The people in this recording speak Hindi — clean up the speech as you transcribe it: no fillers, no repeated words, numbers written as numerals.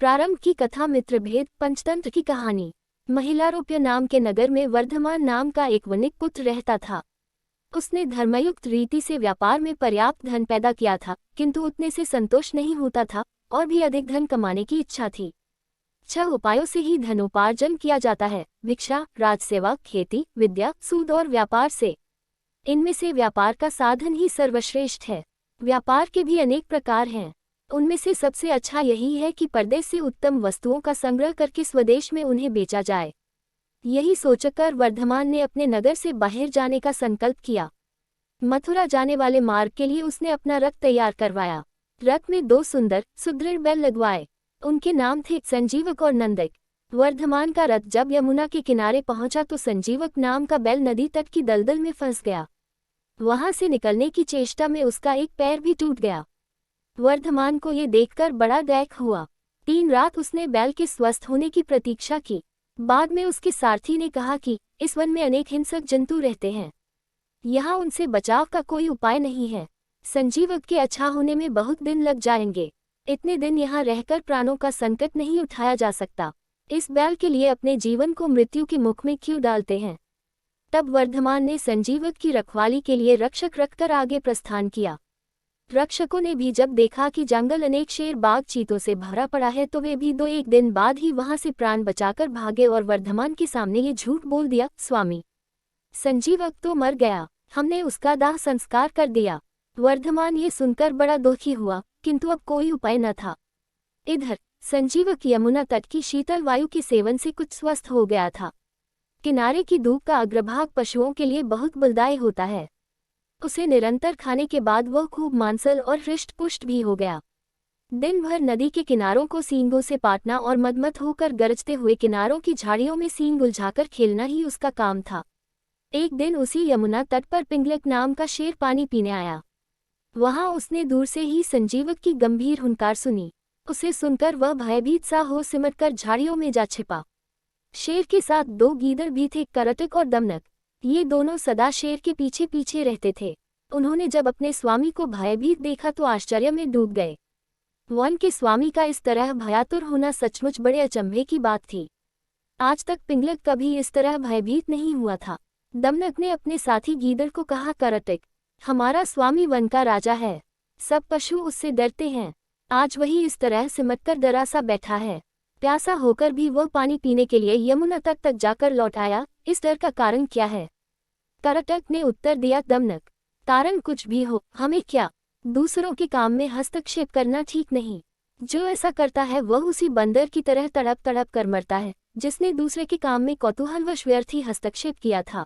प्रारंभ की कथा मित्रभेद पंचतंत्र की कहानी। महिलारोप्य नाम के नगर में वर्धमान नाम का एक वणिक पुत्र रहता था। उसने धर्मयुक्त रीति से व्यापार में पर्याप्त धन पैदा किया था, किंतु उतने से संतोष नहीं होता था और भी अधिक धन कमाने की इच्छा थी। 6 उपायों से ही धनोपार्जन किया जाता है: भिक्षा, राजसेवा, खेती, विद्या, सूद और व्यापार से। इनमें से व्यापार का साधन ही सर्वश्रेष्ठ है। व्यापार के भी अनेक प्रकार हैं। उनमें से सबसे अच्छा यही है कि परदेश से उत्तम वस्तुओं का संग्रह करके स्वदेश में उन्हें बेचा जाए। यही सोचकर वर्धमान ने अपने नगर से बाहर जाने का संकल्प किया। मथुरा जाने वाले मार्ग के लिए उसने अपना रथ तैयार करवाया। रथ में 2 सुंदर सुदृढ़ बैल लगवाए। उनके नाम थे संजीवक और नंदक। वर्धमान का रथ जब यमुना के किनारे पहुंचा तो संजीवक नाम का बैल नदी तट की दलदल में फंस गया। वहां से निकलने की चेष्टा में उसका एक पैर भी टूट गया। वर्धमान को ये देखकर बड़ा दैख हुआ। 3 रात उसने बैल के स्वस्थ होने की प्रतीक्षा की। बाद में उसके सारथी ने कहा कि इस वन में अनेक हिंसक जंतु रहते हैं, यहाँ उनसे बचाव का कोई उपाय नहीं है। संजीवक के अच्छा होने में बहुत दिन लग जाएंगे। इतने दिन यहाँ रहकर प्राणों का संकट नहीं उठाया जा सकता। इस बैल के लिए अपने जीवन को मृत्यु के मुख में क्यों डालते हैं। तब वर्धमान ने संजीवक की रखवाली के लिए रक्षक रखकर आगे प्रस्थान किया। रक्षकों ने भी जब देखा कि जंगल अनेक शेर बाघ चीतों से भरा पड़ा है तो वे भी 2-1 दिन बाद ही वहां से प्राण बचाकर भागे और वर्धमान के सामने ये झूठ बोल दिया: स्वामी, संजीवक तो मर गया, हमने उसका दाह संस्कार कर दिया। वर्धमान ये सुनकर बड़ा दुखी हुआ, किंतु अब कोई उपाय न था। इधर संजीवक यमुना तट की शीतल वायु के सेवन से कुछ स्वस्थ हो गया था। किनारे की धूप का अग्रभाग पशुओं के लिए बहुत बलदायी होता है। उसे निरंतर खाने के बाद वह खूब मांसल और हृष्ट-पुष्ट भी हो गया। दिन भर नदी के किनारों को सींगों से पाटना और मदमत होकर गरजते हुए किनारों की झाड़ियों में सींग उलझाकर खेलना ही उसका काम था। एक दिन उसी यमुना तट पर पिंगलक नाम का शेर पानी पीने आया। वहां उसने दूर से ही संजीवक की गंभीर हुंकार सुनी। उसे सुनकर वह भयभीत सा हो सिमटकर झाड़ियों में जा छिपा। शेर के साथ 2 गीदड़ भी थे, करतक और दमनक। ये दोनों सदा शेर के पीछे पीछे रहते थे। उन्होंने जब अपने स्वामी को भयभीत देखा तो आश्चर्य में डूब गए। वन के स्वामी का इस तरह भयातुर होना सचमुच बड़े अचंभे की बात थी। आज तक पिंगलक कभी इस तरह भयभीत नहीं हुआ था। दमनक ने अपने साथी गीदड़ को कहा: करतक, हमारा स्वामी वन का राजा है, सब पशु उससे डरते हैं। आज वही इस तरह सिमटकर डरा सा बैठा है। प्यासा होकर भी वह पानी पीने के लिए यमुना तक जाकर लौट आया। इस डर का कारण क्या है? करतक ने उत्तर दिया: दमनक, कारण कुछ भी हो, हमें क्या, दूसरों के काम में हस्तक्षेप करना ठीक नहीं। जो ऐसा करता है वह उसी बंदर की तरह तड़प तड़प कर मरता है जिसने दूसरे के काम में कौतूहलवश व्यर्थ ही हस्तक्षेप किया था।